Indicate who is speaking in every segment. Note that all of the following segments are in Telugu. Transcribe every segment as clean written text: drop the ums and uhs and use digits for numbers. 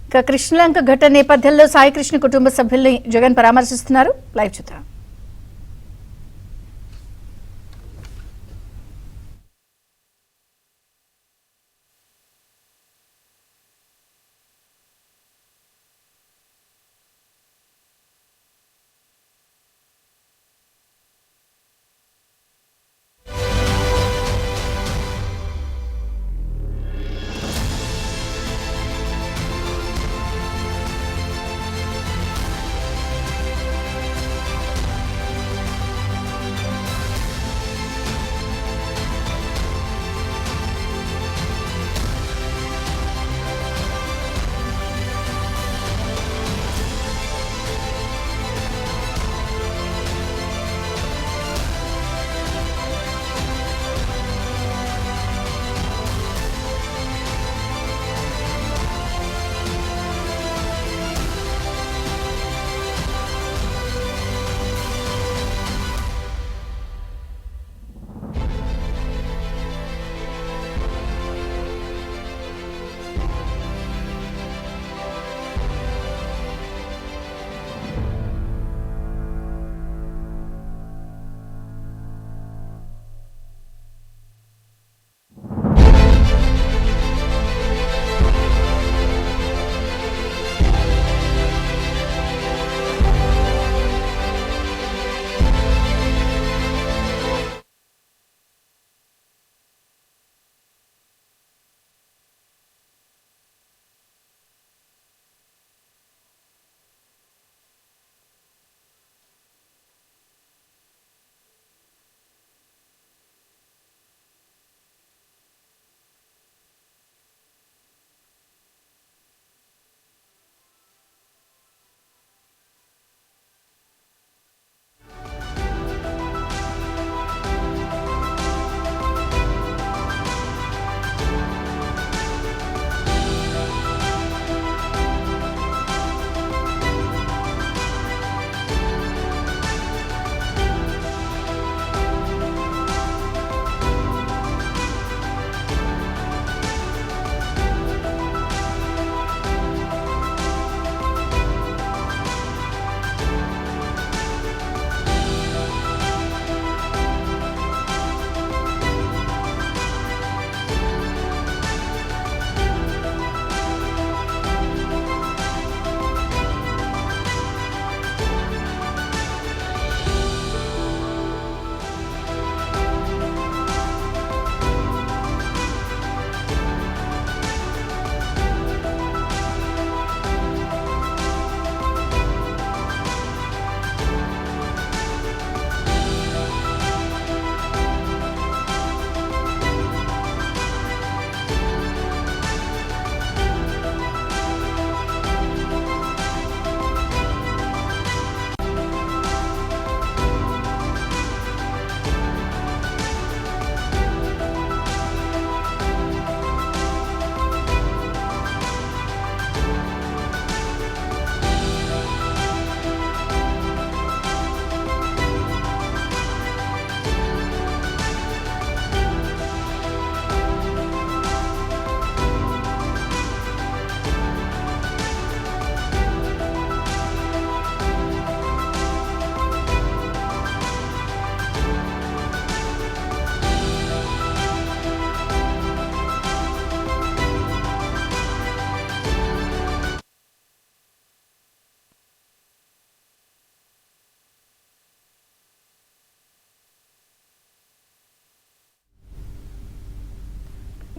Speaker 1: ఇక కృష్ణలంక ఘటన నేపథ్యంలో సాయి కృష్ణ కుటుంబ సభ్యుల్ని జగన్ పరామర్శిస్తున్నారు. లైవ్ చూద్దాం.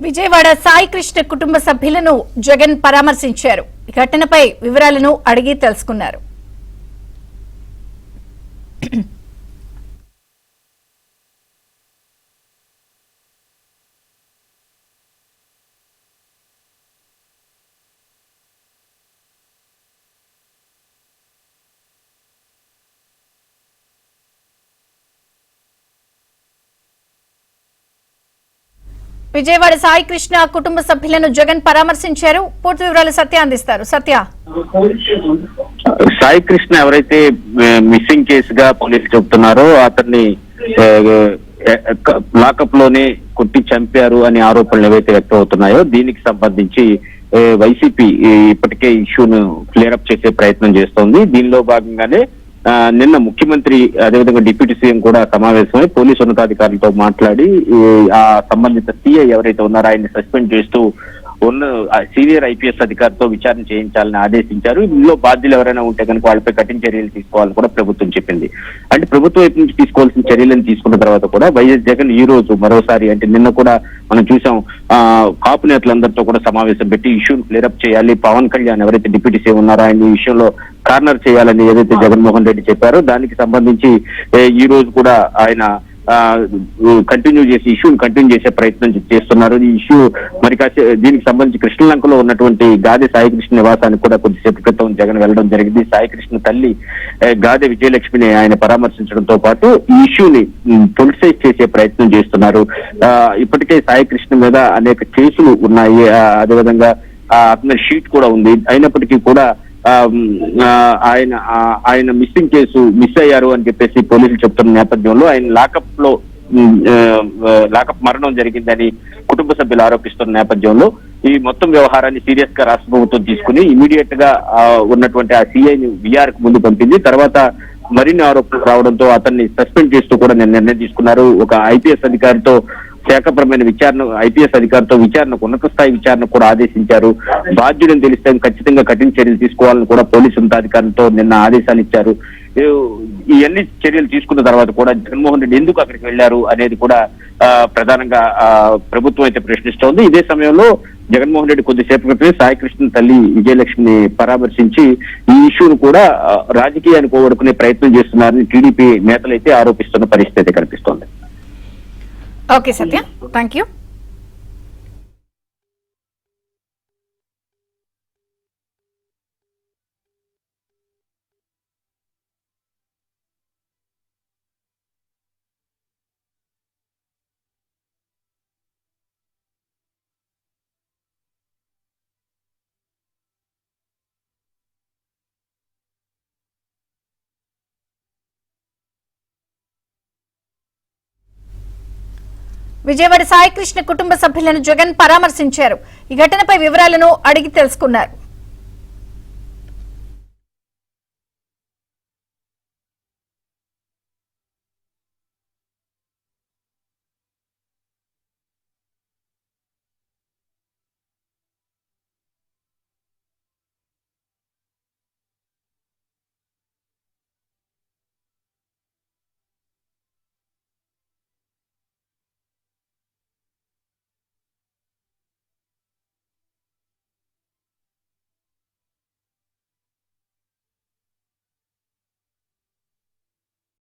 Speaker 1: విజయవాడ సాయి కృష్ణ కుటుంబ సభ్యులను జగన్ పరామర్శించారు. ఈ ఘటనపై వివరాలను అడిగి తెలుసుకున్నారు. విజయవాడ సాయి కృష్ణ కుటుంబ సభ్యులను జగన్ పరామర్శించారు. పూర్తి వివరాలు సత్య అందిస్తారు. సత్య,
Speaker 2: సాయి కృష్ణ ఎవరైతే మిస్సింగ్ కేసుగా పోలీసులు చెబుతున్నారో అతన్ని లాకప్ లోనే కొట్టి చంపారు అనే ఆరోపణలు ఏవైతే వ్యక్తం అవుతున్నాయో దీనికి సంబంధించి వైసీపీ ఇప్పటికే ఇష్యూను క్లియరప్ చేసే ప్రయత్నం చేస్తోంది. దీనిలో భాగంగానే నిన్న ముఖ్యమంత్రి అదేవిధంగా డిప్యూటీ సీఎం కూడా సమావేశమై పోలీసు ఉన్నతాధికారులతో మాట్లాడి ఆ సంబంధిత సీఐ ఎవరైతే ఉన్నారో ఆయన్ని సస్పెండ్ చేస్తూ ఉన్న సీనియర్ ఐపీఎస్ అధికారితో విచారణ చేయించాలని ఆదేశించారు. ఇందులో బాధ్యులు ఎవరైనా ఉంటే కనుక వాళ్ళపై కఠిన చర్యలు తీసుకోవాలని కూడా ప్రభుత్వం చెప్పింది. అంటే ప్రభుత్వం వైపు నుంచి తీసుకోవాల్సిన చర్యలను తీసుకున్న తర్వాత కూడా వైఎస్ జగన్ ఈ రోజు మరోసారి అంటే నిన్న కూడా మనం చూసాం కాపు నేతలందరితో కూడా సమావేశం పెట్టి ఇష్యూను క్లియరప్ చేయాలి, పవన్ కళ్యాణ్ ఎవరైతే డిప్యూటీ సీఎం ఉన్నారో ఆయన ఈ విషయంలో కార్నర్ చేయాలని ఏదైతే జగన్మోహన్ రెడ్డి చెప్పారో దానికి సంబంధించి ఈ రోజు కూడా ఆయన ఇష్యూని కంటిన్యూ చేసే ప్రయత్నం చేస్తున్నారు. ఈ ఇష్యూ మరి దీనికి సంబంధించి కృష్ణలంకలో ఉన్నటువంటి గాదె సాయికృష్ణ నివాసానికి కూడా కొద్దిసేపు క్రితం జగన్ వెళ్ళడం జరిగింది. సాయికృష్ణ తల్లి గాదె విజయలక్ష్మిని ఆయన పరామర్శించడంతో పాటు ఈ ఇష్యూని పొలిటిసైజ్ చేసే ప్రయత్నం చేస్తున్నారు. ఇప్పటికే సాయికృష్ణ మీద అనేక కేసులు ఉన్నాయి, అదేవిధంగా అతని షీట్ కూడా ఉంది. అయినప్పటికీ కూడా ఆయన మిస్సింగ్ కేసు మిస్ అయ్యారు అని చెప్పేసి పోలీసులు చెప్తున్న నేపథ్యంలో ఆయన లాకప్ మరణం జరిగిందని కుటుంబ సభ్యులు ఆరోపిస్తున్న నేపథ్యంలో ఈ మొత్తం వ్యవహారాన్ని సీరియస్ గా రాష్ట్ర ప్రభుత్వం తీసుకుని ఇమీడియట్ గా ఉన్నటువంటి ఆ సిఐని విఆర్ కు ముందు పంపింది. తర్వాత మరిన్ని ఆరోపణలు రావడంతో అతన్ని సస్పెండ్ చేస్తూ కూడా నిర్ణయం తీసుకున్నారు. ఒక ఐపీఎస్ అధికారితో శాఖపరమైన ఐపీఎస్ అధికారితో ఉన్నత స్థాయి విచారణకు కూడా ఆదేశించారు. బాధ్యులను తెలిస్తే ఖచ్చితంగా కఠిన చర్యలు తీసుకోవాలని కూడా పోలీసు ఉన్నతాధికారులతో నిన్న ఆదేశాలు ఇచ్చారు. ఇవన్నీ చర్యలు తీసుకున్న తర్వాత కూడా జగన్మోహన్ రెడ్డి ఎందుకు అక్కడికి వెళ్లారు అనేది కూడా ప్రధానంగా ప్రభుత్వం అయితే ప్రశ్నిస్తోంది. ఇదే సమయంలో జగన్మోహన్ రెడ్డి కొద్దిసేపు క్రితమే సాయికృష్ణ తల్లి విజయలక్ష్మిని పరామర్శించి ఈ ఇష్యూను కూడా రాజకీయానికి ఓడుకునే ప్రయత్నం చేస్తున్నారని టీడీపీ నేతలైతే ఆరోపిస్తున్న పరిస్థితి కనిపిస్తోంది.
Speaker 1: Okay Satya, thank you. Vijayawada Saikrishna కుటుంబ సభ్యులను జగన్ పరామర్శించారు. ఈ ఘటనపై వివరాలను అడిగి తెలుసుకున్నారు.